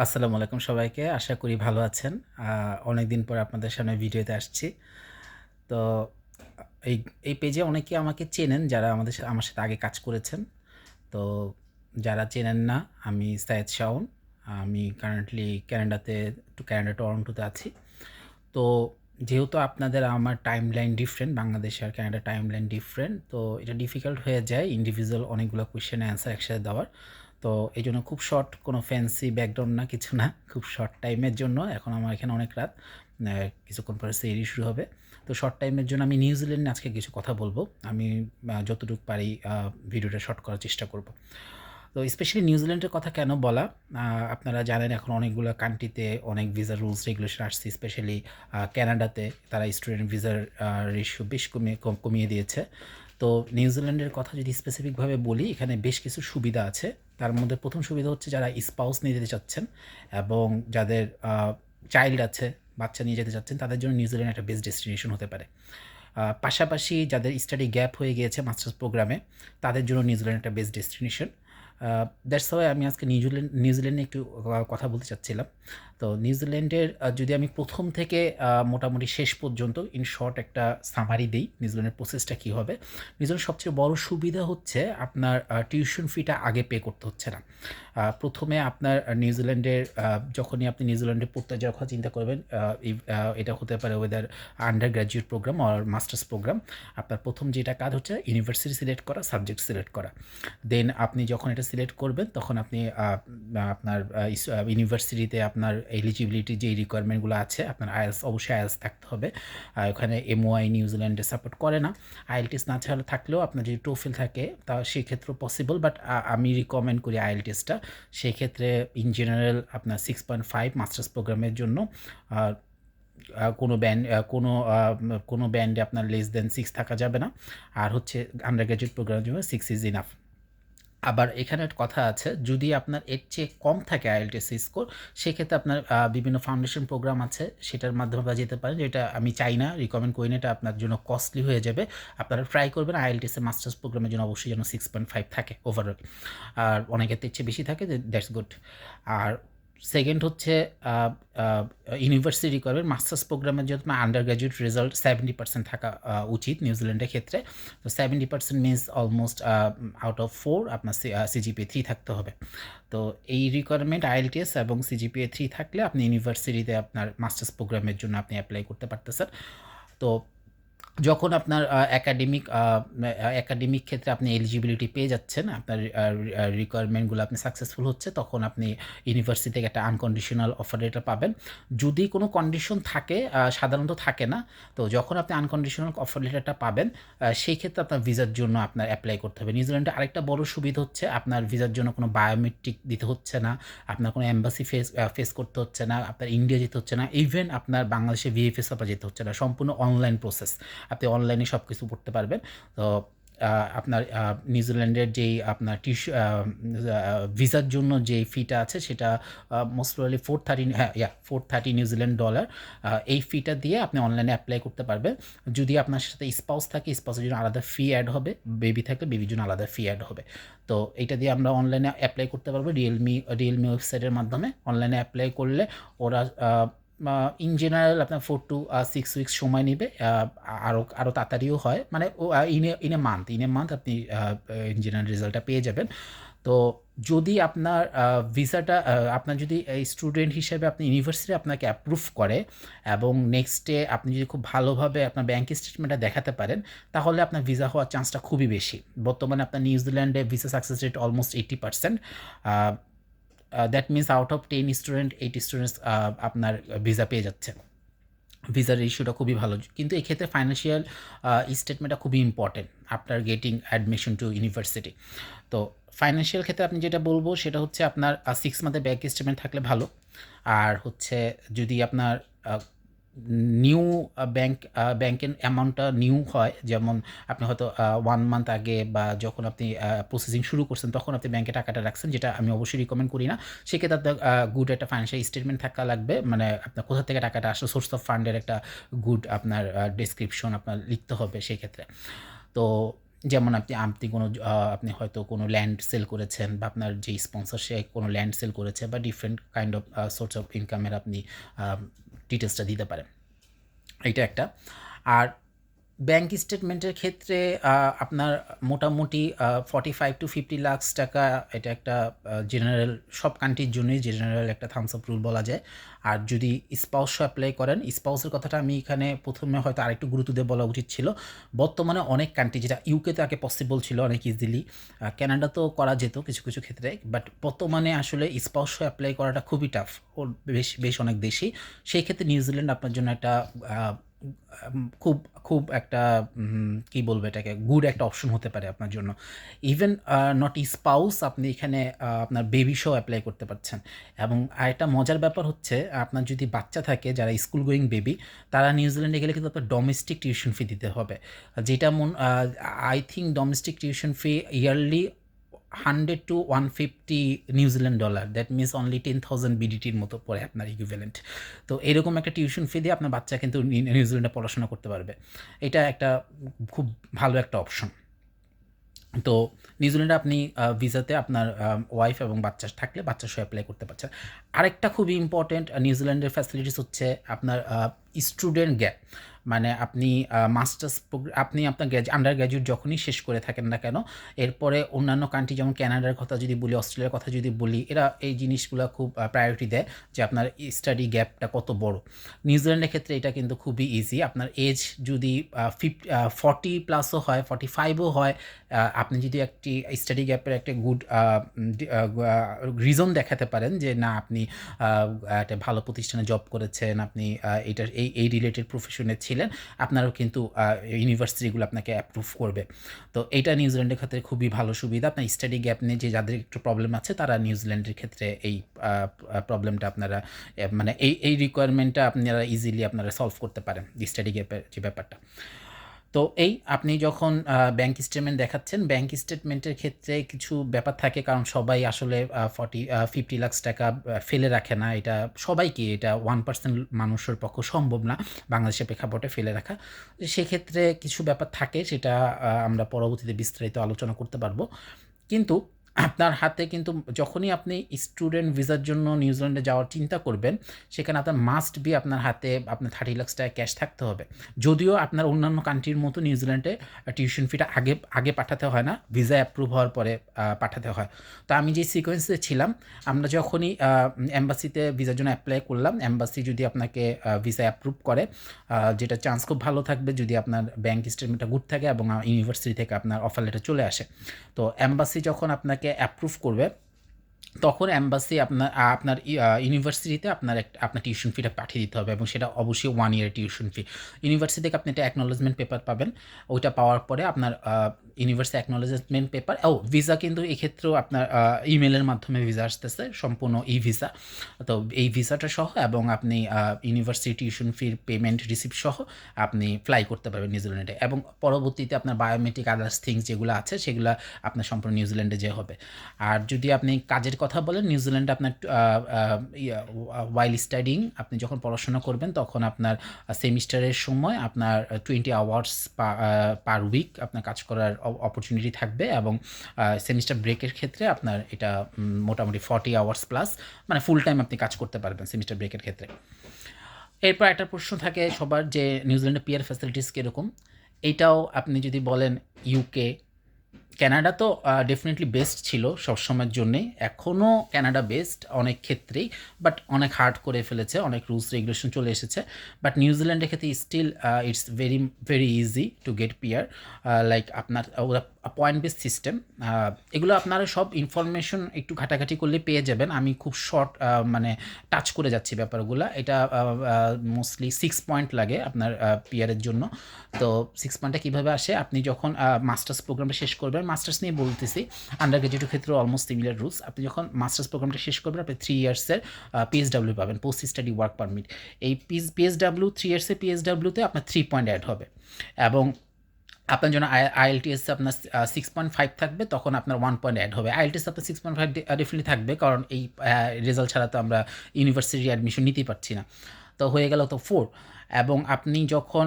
আসসালামু আলাইকুম সবাইকে। আশা করি ভালো আছেন। অনেকদিন পর আপনাদের সামনে ভিডিওতে আসছি। তো এই এই পেজে অনেকে আমাকে চেনেন যারা আমার সাথে আগে কাজ করেছেন। তো যারা চেনেন না, আমি সায়েদ শাওন। আমি কারেন্টলি কানাডা টরন্টোতে আছি। তো যেহেতু আপনাদের আমার টাইমলাইন ডিফারেন্ট, বাংলাদেশ আর কানাডা টাইমলাইন ডিফারেন্ট, তো এটা ডিফিকাল্ট হয়ে যায় ইন্ডিভিজুয়াল অনেকগুলো কোয়েশ্চেন অ্যান্সার একসাথে দেওয়ার। তো এই জন্য খুব শর্ট, কোনো ফ্যান্সি ব্যাকগ্রাউন্ড না, কিছু না, খুব শর্ট টাইমের জন্য। এখন আমার এখানে অনেক রাত, কিছুক্ষণ পরে সেরি শুরু হবে। তো শর্ট টাইমের জন্য আমি নিউজিল্যান্ডে আজকে কিছু কথা বলবো। আমি যতটুকু পারি ভিডিওটা শর্ট করার চেষ্টা করব। তো স্পেশালি নিউজিল্যান্ডের কথা কেন বলা, আপনারা জানেন এখন অনেকগুলো কান্ট্রিতে অনেক ভিসা রুলস রেগুলেশন আসছে। স্পেশালি ক্যানাডাতে তারা স্টুডেন্ট ভিসার রেশিও বেশ কমিয়ে দিয়েছে। তো নিউজিল্যান্ডের কথা যদি স্পেসিফিকভাবে বলি, এখানে বেশ কিছু সুবিধা আছে। তার মধ্যে প্রথম সুবিধা হচ্ছে যারা স্পাউস নিয়ে যেতে চাচ্ছেন এবং যাদের চাইল্ড আছে, বাচ্চা নিয়ে যেতে চাচ্ছেন, তাদের জন্য নিউজিল্যান্ড একটা বেস্ট ডেস্টিনেশন হতে পারে। পাশাপাশি যাদের স্টাডি গ্যাপ হয়ে গিয়েছে মাস্টার্স প্রোগ্রামে, তাদের জন্য নিউজিল্যান্ড একটা বেস্ট ডেস্টিনেশন। দ্যাটস ওয়াই আমি আজকে নিউজিল্যান্ডে একটু কথা বলতে চাচ্ছিলাম। তো নিউজিল্যান্ডের যদি আমি প্রথম থেকে মোটামুটি শেষ পর্যন্ত ইন শর্ট একটা সামারি দিই, নিউজিল্যান্ডের প্রসেসটা কী হবে। নিউজিল্যান্ডের সবচেয়ে বড় সুবিধা হচ্ছে আপনার টিউশন ফিটা আগে পে করতে হচ্ছে না। প্রথমে আপনার নিউজিল্যান্ডের যখনই আপনি নিউজিল্যান্ডে পড়তে যাওয়ার কথা চিন্তা করবেন, এটা হতে পারে ওয়েদার আন্ডার গ্র্যাজুয়েট প্রোগ্রাম আর মাস্টার্স প্রোগ্রাম। আপনার প্রথম যেটা কাজ হচ্ছে ইউনিভার্সিটি সিলেক্ট করা, সাবজেক্ট সিলেক্ট করা। দেন আপনি যখন এটা সিলেক্ট করবেন তখন আপনি আপনার ইউনিভার্সিটিতে আপনার এলিজিবিলিটি যে রিকোয়ারমেন্টগুলো আছে, আপনার অবশ্যই আইএলটিএস থাকতে হবে। ওখানে এমওআই নিউজিল্যান্ডে সাপোর্ট করে না। আইএলটিএস না ছাড়া থাকলেও আপনার যদি টোফেল থাকে তা সেক্ষেত্রেও পসিবল, বাট আমি রিকমেন্ড করি আইএলটিএসটা। সেক্ষেত্রে ইন জেনারেল আপনার 6.5 মাস্টার্স প্রোগ্রামের জন্য কোনো কোনো ব্যান্ডে আপনার লেস দেন 6 থাকা যাবে না। আর হচ্ছে আন্ডার গ্র্যাজুয়েট প্রোগ্রামের জন্য 6 ইজ ইনাফ। আবার এখানে একটা কথা আছে, যদি আপনার এর চেয়ে কম থাকে আইএলটিএস স্কোর, সেক্ষেত্রে আপনার বিভিন্ন ফাউন্ডেশন প্রোগ্রাম আছে, সেটার মাধ্যমে আপনারা যেতে পারেন। যেটা আমি চাই না, রিকমেন্ড করি না, এটা আপনার জন্য কস্টলি হয়ে যাবে। আপনারা ট্রাই করবেন আইএলটিএস এর মাস্টার্স প্রোগ্রামের জন্য অবশ্যই যেন 6.5 থাকে ওভারঅল। আর অনেকের চেয়ে বেশি থাকে, দ্যাটস গুড। আর সেকেন্ড হচ্ছে ইউনিভার্সিটি রিকোয়ারমেন্ট মাস্টার্স প্রোগ্রামের জন্য আন্ডার গ্র্যাজুয়েট রেজাল্ট 70% থাকা উচিত নিউজিল্যান্ডের ক্ষেত্রে। তো 70% মিনস অলমোস্ট আউট অফ 4 আপনার সিজিপিএ 3 থাকতে হবে। তো এই রিকোয়ারমেন্ট আইএলটিএস এবং সিজিপিএ 3 থাকলে আপনি ইউনিভার্সিটিতে আপনার মাস্টার্স প্রোগ্রামের জন্য আপনি অ্যাপ্লাই করতে পারতেছেন। তো যখন আপনার একাডেমিক ক্ষেত্রে আপনি এলিজিবিলিটি পেয়ে যাচ্ছেন, আপনার রিকোয়ারমেন্টগুলো আপনি সাকসেসফুল হচ্ছে, তখন আপনি ইউনিভার্সিটি থেকে একটা আনকন্ডিশনাল অফার লেটার পাবেন। যদি কোনো কন্ডিশন থাকে, সাধারণত থাকে না। তো যখন আপনি আনকন্ডিশনাল অফার লেটারটা পাবেন, সেই ক্ষেত্রে আপনার ভিসার জন্য আপনার অ্যাপ্লাই করতে হবে। নিউজিল্যান্ডে আরেকটা বড় সুবিধা হচ্ছে আপনার ভিসার জন্য কোনো বায়োমেট্রিক দিতে হচ্ছে না, আপনার কোনো এম্বাসি ফেস করতে হচ্ছে না, আপনার ইন্ডিয়া যেতে হচ্ছে না, ইভেন আপনার বাংলাদেশে ভিএফএস অফিসে যেতে হচ্ছে না। সম্পূর্ণ অনলাইন প্রসেস, আপনি অনলাইনে সব কিছু পড়তে পারবেন। তো আপনার নিউজিল্যান্ডের যেই আপনার ভিসার জন্য যেই ফিটা আছে সেটা মোস্ট প্রবাবলি 430 নিউজিল্যান্ড ডলার। এই ফিটা দিয়ে আপনি অনলাইনে অ্যাপ্লাই করতে পারবেন। যদি আপনার সাথে স্পাউস থাকে, স্পাউসের জন্য আলাদা ফি অ্যাড হবে, বেবি থাকলে বেবির জন্য আলাদা ফি অ্যাড হবে। তো এইটা দিয়ে আমরা অনলাইনে অ্যাপ্লাই করতে পারবো রিয়েলমি ওয়েবসাইটের মাধ্যমে। অনলাইনে অ্যাপ্লাই করলে ওরা ইন জেনারেল আপনার 4 to 6 উইকস সময় নেবে। আরও তাড়াতাড়িও হয়, মানে ইন এ মান্থ আপনি ইন জেনারেল রেজাল্টটা পেয়ে যাবেন। তো যদি আপনার ভিসাটা আপনার যদি স্টুডেন্ট হিসেবে আপনি ইউনিভার্সিটি আপনাকে অ্যাপ্রুভ করে এবং নেক্সটে আপনি যদি খুব ভালোভাবে আপনার ব্যাঙ্ক স্টেটমেন্টটা দেখাতে পারেন, তাহলে আপনার ভিসা হওয়ার চান্সটা খুবই বেশি। বর্তমানে আপনার নিউজিল্যান্ডে visa success rate almost 80%। That means out of 10 student 8 students আপনার ভিসা পেয়ে যাচ্ছে। ভিসার ইস্যুটা খুবই ভালো, কিন্তু এক্ষেত্রে ফাইন্যান্সিয়াল স্টেটমেন্টটা খুবই important after getting admission two university. তো ফাইন্যান্সিয়াল ক্ষেত্রে আপনি যেটা বলবো সেটা হচ্ছে আপনার 6 মান্থের ব্যাঙ্ক স্টেটমেন্ট থাকলে ভালো। আর হচ্ছে যদি আপনার নিউ ব্যাংকের অ্যামাউন্টটা নিউ হয়, যেমন আপনি হয়তো 1 মান্থ আগে বা যখন আপনি প্রসেসিং শুরু করছেন তখন আপনি ব্যাংকে টাকাটা রাখছেন, যেটা আমি অবশ্যই রিকমেন্ড করি না। সেক্ষেত্রে আপনার গুড একটা ফাইন্যান্সিয়াল স্টেটমেন্ট থাকা লাগবে, মানে আপনার কোথা থেকে টাকাটা আসলে সোর্স অফ ফান্ডের একটা গুড আপনার ডেসক্রিপশন আপনার লিখতে হবে সেক্ষেত্রে। তো যেমন আপনি আপনি কোনো আপনি হয়তো কোনো ল্যান্ড সেল করেছেন বা আপনার যেই স্পন্সর সে কোনো ল্যান্ড সেল করেছে বা different kind of swords of ইনকামের আপনি ডিটেলসটা দিতে পারেন। এইটা একটা। আর ব্যাংক স্টেটমেন্টের ক্ষেত্রে আপনার মোটামুটি 45 to 50 লাখ টাকা, এটা একটা জেনারেল সব কান্ট্রির জন্যই জেনারেল একটা থামস আপ রুল বলা যায়। আর যদি স্পাউস অ্যাপ্লাই করেন, স্পাউসের কথাটা আমি এখানে প্রথমে হয়তো আরেকটু গুরুত্ব দিয়ে বলা উচিত ছিল। বর্তমানে অনেক কান্ট্রি, যেটা ইউকেতে আগে পসিবল ছিল অনেক ইজিলি, ক্যানাডাতেও করা যেত কিছু কিছু ক্ষেত্রে, বাট বর্তমানে আসলে স্পাউস অ্যাপ্লাই করাটা খুবই টাফ ও বেশ অনেক দেশই। সেই ক্ষেত্রে নিউজিল্যান্ড আপনার জন্য একটা খুব খুব একটা কী বলবো এটাকে, গুড একটা অপশন হতে পারে আপনার জন্য। ইভেন নট স্পাউস, আপনি এখানে আপনার বেবি শো অ্যাপ্লাই করতে পারছেন। এবং আরেকটা মজার ব্যাপার হচ্ছে, আপনার যদি বাচ্চা থাকে যারা স্কুল গোয়িং বেবি, তারা নিউজিল্যান্ডে গেলে কিন্তু আপনার ডোমেস্টিক টিউশন ফি দিতে হবে, যেটা I think domestic tuition fee yearly 100 to 150 New Zealand dollar, that means only 10,000 বিডিটির মতো পড়ে আপনার ইকুইভ্যালেন্ট। তো এরকম একটা টিউশন ফি দিয়ে আপনার বাচ্চা কিন্তু নিউজিল্যান্ডে পড়াশোনা করতে পারবে। এটা একটা খুব ভালো একটা অপশন। তো নিউজিল্যান্ডে আপনি ভিসাতে আপনার ওয়াইফ এবং বাচ্চা থাকলে বাচ্চা সহ অ্যাপ্লাই করতে পারছেন। আরেকটা খুবই ইম্পর্টেন্ট নিউজিল্যান্ডের ফ্যাসিলিটিস হচ্ছে আপনার স্টুডেন্ট গ্যাপ। মানে আপনি মাস্টার্স আপনি আপনার আন্ডার গ্র্যাজুয়েট যখনই শেষ করে থাকেন না কেন, এরপরে অন্যান্য কান্ট্রি যেমন ক্যানাডার কথা যদি বলি, অস্ট্রেলিয়ার কথা যদি বলি, এরা এই জিনিসগুলো খুব প্রায়োরিটি দেয় যে আপনার স্টাডি গ্যাপটা কত বড়। নিউজিল্যান্ডের ক্ষেত্রে এটা কিন্তু খুবই ইজি। আপনার এজ যদি 40 প্লাসও হয়, 45ও হয়, আপনি যদি একটি স্টাডি গ্যাপের একটা গুড রিজন দেখাতে পারেন যে না আপনি একটা ভালো প্রতিষ্ঠানে জব করেছেন, আপনি এটার এই রিলেটেড প্রফেশনে ছিলেন, আপনারও কিন্তু ইউনিভার্সিটিগুলো আপনাকে অ্যাপ্রুভ করবে। তো এইটা নিউজিল্যান্ডের ক্ষেত্রে খুবই ভালো সুবিধা। আপনার স্টাডি গ্যাপ নিয়ে যে যাদের একটু প্রবলেম আছে, তারা নিউজিল্যান্ডের ক্ষেত্রে এই প্রবলেমটা আপনারা মানে এই রিকোয়ারমেন্টটা আপনারা ইজিলি আপনারা সলভ করতে পারেন, স্টাডি গ্যাপের যে ব্যাপারটা। তো এই আপনি যখন ব্যাংক স্টেটমেন্ট দেখাচ্ছেন, ব্যাংক স্টেটমেন্টের ক্ষেত্রে কিছু ব্যাপার থাকে, কারণ সবাই আসলে 50 লাখ টাকা ফেলে রাখে না। এটা সবাইকে, এটা 1% মানুষের পক্ষে সম্ভব না বাংলাদেশের প্রেক্ষাপটে ফেলে রাখা। সেক্ষেত্রে কিছু ব্যাপার থাকে, সেটা আমরা পরবর্তীতে বিস্তারিত আলোচনা করতে পারবো। কিন্তু আপনার হাতে কিন্তু যখনই আপনি স্টুডেন্ট ভিসার জন্য নিউজিল্যান্ডে যাওয়ার চিন্তা করবেন, সেখানে আপনার মাস্ট বি আপনার হাতে আপনার 30 লাখ টাকা ক্যাশ থাকতে হবে। যদিও আপনার অন্যান্য কান্ট্রির মতো নিউজিল্যান্ডে টিউশন ফিটা আগে পাঠাতে হয় না, ভিসা অ্যাপ্রুভ হওয়ার পরে পাঠাতে হয়। তো আমি যে সিকোয়েন্সে ছিলাম, আমরা যখনই এম্বাসিতে ভিসার জন্য অ্যাপ্লাই করলাম, এম্বাসি যদি আপনাকে ভিসা অ্যাপ্রুভ করে, যেটা চান্স খুব ভালো থাকবে যদি আপনার ব্যাংক স্টেটমেন্টটা গুড থাকে এবং ইউনিভার্সিটি থেকে আপনার অফার লেটার চলে আসে। তো এম্বাসি যখন আপনাকে অ্যাপ্রুভ করবে, তখন এম্বাসি আপনার ইউনিভার্সিটিতে আপনার টিউশন ফিটা পাঠিয়ে দিতে হবে, এবং সেটা অবশ্যই 1 ইয়ারের টিউশন ফি। ইউনিভার্সিটি থেকে আপনি একটা অ্যাকনোলেজমেন্ট পেপার পাবেন। ওইটা পাওয়ার পরে আপনার ইউনিভার্সিটি অ্যাকনোলেজমেন্ট পেপার, ভিসা কিন্তু এক্ষেত্রেও আপনার ইমেলের মাধ্যমে ভিসা আসতেছে, সম্পূর্ণ ভিসা। তো এই ভিসাটা সহ এবং আপনি ইউনিভার্সিটি টিউশন ফির পেমেন্ট রিসিপ্ট সহ আপনি ফ্লাই করতে পারবেন নিউজিল্যান্ডে, এবং পরবর্তীতে আপনার বায়োমেট্রিক আদার্স থিংস যেগুলো আছে সেগুলো আপনার সম্পূর্ণ নিউজিল্যান্ডে যে হবে। আর যদি আপনি কাজের কথা বলেন, নিউজিল্যান্ডে আপনার ওয়াইল স্টাডিং, আপনি যখন পড়াশোনা করবেন তখন আপনার সেমিস্টারের সময় আপনার 20 আওয়ার্স পার উইক আপনার কাজ করার অপরচুনিটি থাকবে, এবং সেমিস্টার ব্রেকের ক্ষেত্রে আপনার এটা মোটামুটি 40 আওয়ার্স প্লাস, মানে ফুল টাইম আপনি কাজ করতে পারবেন সেমিস্টার ব্রেকের ক্ষেত্রে। এরপর একটা প্রশ্ন থাকে সবার যে নিউজিল্যান্ডে পিআর ফ্যাসিলিটিস কীরকম। এইটাও আপনি যদি বলেন, ইউকে, ক্যানাডা তো ডেফিনেটলি বেস্ট ছিল সবসময়ের জন্যেই, এখনও ক্যানাডা বেস্ট অনেক ক্ষেত্রেই, বাট অনেক হার্ড করে ফেলেছে, অনেক রুলস রেগুলেশন চলে এসেছে। বাট নিউজিল্যান্ডের ক্ষেত্রে still it's very easy to get PR. Like আপনার ওরা পয়েন্ট বেস সিস্টেম, এগুলো আপনারা সব ইনফরমেশন একটু ঘাটাঘাটি করলে পেয়ে যাবেন। আমি খুব শর্ট মানে টাচ করে যাচ্ছি ব্যাপারগুলো। এটা মোস্টলি 6 পয়েন্ট লাগে আপনার পিআরের জন্য। তো 6 পয়েন্টটা কীভাবে আসে, আপনি যখন মাস্টার্স প্রোগ্রামটা শেষ করবেন, মাস্টার্স নিয়ে বলতেছি, আন্ডার গ্র্যাজুয়েটের ক্ষেত্রে অলমোস্ট সিমিলার রুলস। আপনি যখন মাস্টার্স প্রোগ্রামটা শেষ করবেন, আপনি 3 ইয়ার্সের পিএসডাব্লিউ পাবেন, পোস্ট স্টাডি ওয়ার্ক পারমিট। এই পিএসডাব্লিউ 3 ইয়ার্সের পিএসডাব্লিউতে আপনার 3 পয়েন্ট অ্যাড হবে, এবং আপনার জন্য আইএলটিএসে আপনার 6.5 থাকবে, তখন আপনার 1 পয়েন্ট অ্যাড হবে। আইএলটিএস আপনার 6.5 ডেফিনেটলি থাকবে, কারণ এই রেজাল্ট ছাড়া তো আমরা ইউনিভার্সিটি অ্যাডমিশন নিতেই পারছি না। তো হয়ে গেল তো 4, এবং আপনি যখন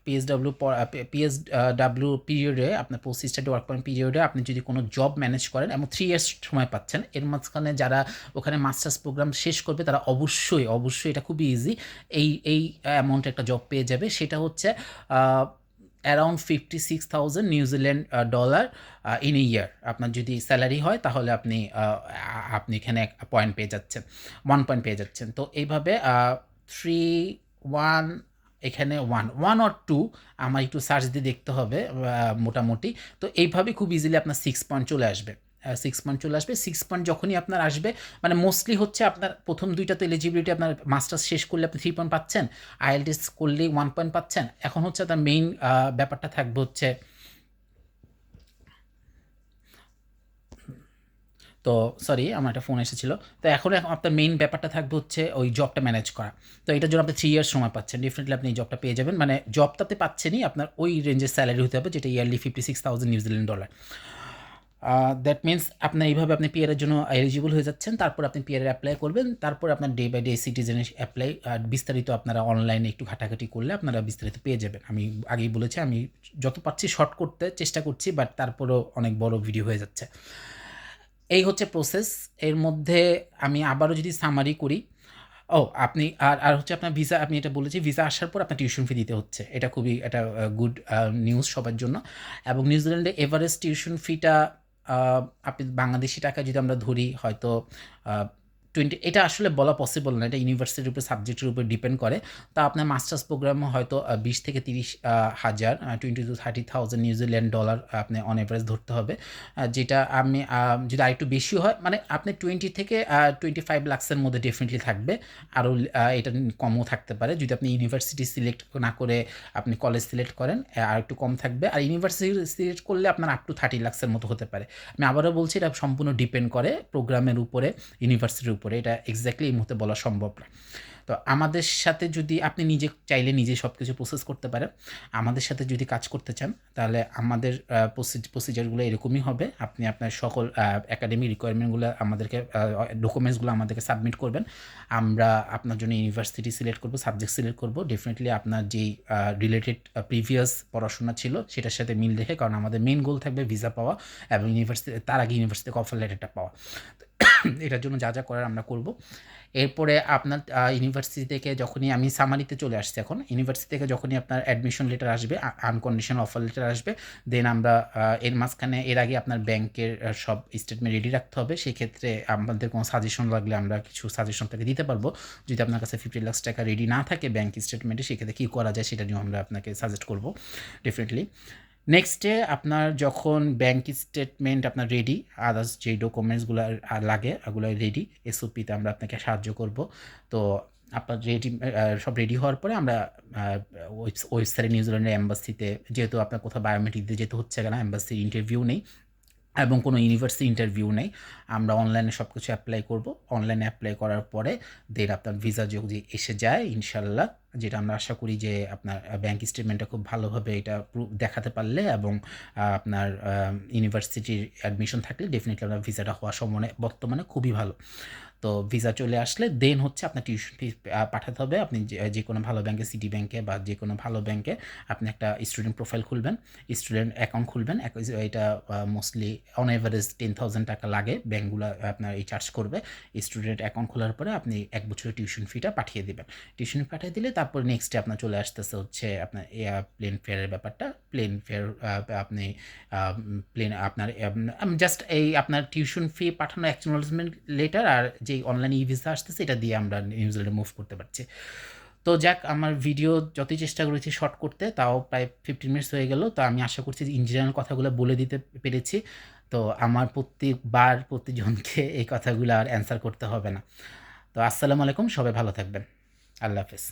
পিএসডাব্লিউ পিরিয়ডে আপনার পোস্ট স্টাডি ওয়ার্ক পারমিট পিরিয়ডে আপনি যদি কোনো জব ম্যানেজ করেন এবং 3 ইয়ার্স সময় পাচ্ছেন, এর মাঝখানে যারা ওখানে মাস্টার্স প্রোগ্রাম শেষ করবে তারা অবশ্যই এটা খুবই ইজি, এই অ্যামাউন্টে একটা জব পেয়ে যাবে। সেটা হচ্ছে around 56,000 New Zealand dollar in a year. আপনার যদি স্যালারি হয় তাহলে আপনি এখানে পয়েন্ট পেয়ে যাচ্ছেন, 1 পয়েন্ট পেয়ে যাচ্ছেন। তো এইভাবে 3 1 এখানে 1 অর 2 আমার একটু সার্চ দিয়ে দেখতে হবে মোটামুটি। তো এইভাবে খুব ইজিলি আপনার 6 পয়েন্ট চলে আসবে। 6 পয়েন্ট চলে আসবে। 6 পয়েন্ট যখনই আপনার আসবে, মানে মোস্টলি হচ্ছে আপনার প্রথম 2টা তো এলিজিবিলিটি, আপনার মাস্টার্স শেষ করলে আপনি 3 পয়েন্ট পাচ্ছেন, আইএলটিএস করলেই 1 পয়েন্ট পাচ্ছেন। এখন হচ্ছে তার মেইন ব্যাপারটা থাকবে হচ্ছে, তো সরি আমার একটা ফোন এসেছিল। তো এখন আপনার মেইন ব্যাপারটা থাকবে হচ্ছে ওই জবটা ম্যানেজ করা। তো এটার জন্য আপনি 3 ইয়ার্স সময় পাচ্ছেন, ডেফিনেটলি আপনি এই জবটা পেয়ে যাবেন। মানে জবটাতে পাচ্ছেনই, আপনার ওই রেঞ্জের স্যালারি হতে হবে যেটা yearly 56,000 New Zealand dollar. That means আপনার এইভাবে আপনি পিআরের জন্য এলিজিবল হয়ে যাচ্ছেন। তারপর আপনি পিআরের অ্যাপ্লাই করবেন, তারপর আপনার ডে বাই ডে সিটিজেনের অ্যাপ্লাই, বিস্তারিত আপনারা অনলাইনে একটু ঘাটাঘাটি করলে আপনারা বিস্তারিত পেয়ে যাবেন। আমি আগেই বলেছি, আমি যত পারছি শর্ট করতে চেষ্টা করছি, বাট তারপরেও অনেক বড় ভিডিও হয়ে যাচ্ছে। এই হচ্ছে প্রসেস। এর মধ্যে আমি আবারও যদি সামারি করি, আপনি আর হচ্ছে আপনার ভিসা, আমি এটা বলেছি, ভিসা আসার পর আপনার টিউশন ফি দিতে হচ্ছে। এটা খুবই একটা গুড নিউজ সবার জন্য। এবং নিউজিল্যান্ডে এভারেজ টিউশন ফিটা আপনি বাংলাদেশি টাকা যদি আমরা ধরি, হয়তো 20, এটা আসলে বলা পসিবল না, এটা ইউনিভার্সিটির উপর, সাবজেক্টের উপর ডিপেন্ড করে। তা আপনার মাস্টার্স প্রোগ্রামে হয়তো 20 থেকে 30 হাজার, 20 to 30,000 নিউজিল্যান্ড ডলার আপনি অন এভারেজ ধরতে হবে। যেটা আমি যদি আরেকটু বেশি হয়, মানে আপনি 20 থেকে 25 লাখসের মধ্যে ডেফিনেটলি থাকবে। আরও এটা কমও থাকতে পারে যদি আপনি ইউনিভার্সিটি সিলেক্ট না করে আপনি কলেজ সিলেক্ট করেন, আর একটু কম থাকবে। আর ইউনিভার্সিটি সিলেক্ট করলে আপনার আপ টু 30 লাখসের মতো হতে পারে। আমি আবারও বলছি, এটা সম্পূর্ণ ডিপেন্ড করে প্রোগ্রামের উপরে, ইউনিভার্সিটির উপরে। এটা এক্স্যাক্টলি এই মুহূর্তে বলা সম্ভব না। তো আমাদের সাথে যদি আপনি চাইলে নিজে সব কিছু প্রসেস করতে পারেন। আমাদের সাথে যদি কাজ করতে চান তাহলে আমাদের প্রসিজারগুলো এরকমই হবে। আপনি আপনার সকল একাডেমিক রিকোয়ারমেন্টগুলো আমাদেরকে, ডকুমেন্টসগুলো আমাদেরকে সাবমিট করবেন। আমরা আপনার জন্য ইউনিভার্সিটি সিলেক্ট করব, সাবজেক্ট সিলেক্ট করব। ডেফিনেটলি আপনার যেই রিলেটেড প্রিভিয়াস পড়াশোনা ছিল সেটার সাথে মিল রেখে, কারণ আমাদের মেইন গোল থাকবে ভিসা পাওয়া এবং তার আগে ইউনিভার্সিটি থেকে অফার লেটারটা পাওয়া। এটার জন্য যা করার আমরা করব। এরপরে আপনার ইউনিভার্সিটি থেকে যখনই, আমি সামারিতে চলে আসছি এখন, ইউনিভার্সিটি থেকে যখনই আপনার অ্যাডমিশন লেটার আসবে, আনকন্ডিশনাল অফার লেটার আসবে, দেন আমরা এর মাঝখানে, এর আগে আপনার ব্যাংকের সব স্টেটমেন্ট রেডি রাখতে হবে। সেক্ষেত্রে আমাদের কোনো সাজেশন লাগলে আমরা কিছু সাজেশন তাকে দিতে পারবো। যদি আপনার কাছে 50 লাখ টাকা রেডি না থাকে ব্যাংক স্টেটমেন্টে, সেক্ষেত্রে কী করা যায় সেটা নিয়েও আমরা আপনাকে সাজেস্ট করবো ডেফিনেটলি। নেক্সটে আপনার যখন ব্যাংক স্টেটমেন্ট আপনার রেডি, আদার্স যে ডকুমেন্টসগুলো লাগে ওগুলো রেডি, এসওপিতে আমরা আপনাকে সাহায্য করব। তো আপনার সব রেডি হওয়ার পরে আমরা ওয়েবসাইটে, নিউজিল্যান্ডের এম্বাসিতে, যেহেতু আপনার কোথাও বায়োমেট্রিক দিয়ে যেতে হচ্ছে না, এম্বাসির ইন্টারভিউ নেই এবং কোনো ইউনিভার্সিটি ইন্টারভিউ নেই, আমরা অনলাইনে সব কিছু অ্যাপ্লাই করব। অনলাইনে অ্যাপ্লাই করার পরে দেন আপনার ভিসা যদি এসে যায় ইনশাল্লাহ, যেটা আমরা আশা করি যে আপনার ব্যাংক স্টেটমেন্টটা খুব ভালোভাবে এটা দেখাতে পারলে এবং আপনার ইউনিভার্সিটির অ্যাডমিশন থাকলে ডেফিনেটলি আপনার ভিসাটা হওয়ার সম্ভাবনা বর্তমানে খুবই ভালো। তো ভিসা চলে আসলে দেন হচ্ছে আপনার টিউশন ফি পাঠাতে হবে। আপনি যে কোনো ভালো ব্যাংকে, সিটি ব্যাংকে বা যে কোনো ভালো ব্যাংকে আপনি একটা স্টুডেন্ট প্রোফাইল খুলবেন, স্টুডেন্ট অ্যাকাউন্ট খুলবেন। এটা মোস্টলি অন এভারেজ 10,000 টাকা লাগে, ব্যাঙ্কগুলো আপনার এই চার্জ করবে। স্টুডেন্ট অ্যাকাউন্ট খোলার পরে আপনি 1 বছরের টিউশন ফিটা পাঠিয়ে দেবেন। টিউশন ফি পাঠিয়ে দিলে তারপর নেক্সটে আপনার চলে আসতেছে হচ্ছে আপনার প্লেন ফেয়ারের ব্যাপারটা। প্লেন ফেয়ার আপনি আপনার জাস্ট এই আপনার টিউশন ফি পাঠানো অ্যাকনোলেজমেন্ট লেটার আর যেই অনলাইন ই ভিসা আসতেছে এটা দিয়ে আমরা নিউজিল্যান্ডে মুভ করতে পারছি। তো যাক, আমার ভিডিও যতই চেষ্টা করেছি শর্ট করতে, তাও প্রায় 15 মিনিটস হয়ে গেল। তো আমি আশা করছি যে ইন জেনারেল কথাগুলো বলে দিতে পেরেছি। তো আমার প্রতিজনকে এই কথাগুলো আর অ্যান্সার করতে হবে না। তো আসসালামু আলাইকুম, সবাই ভালো থাকবেন। আল্লাহ হাফেজ।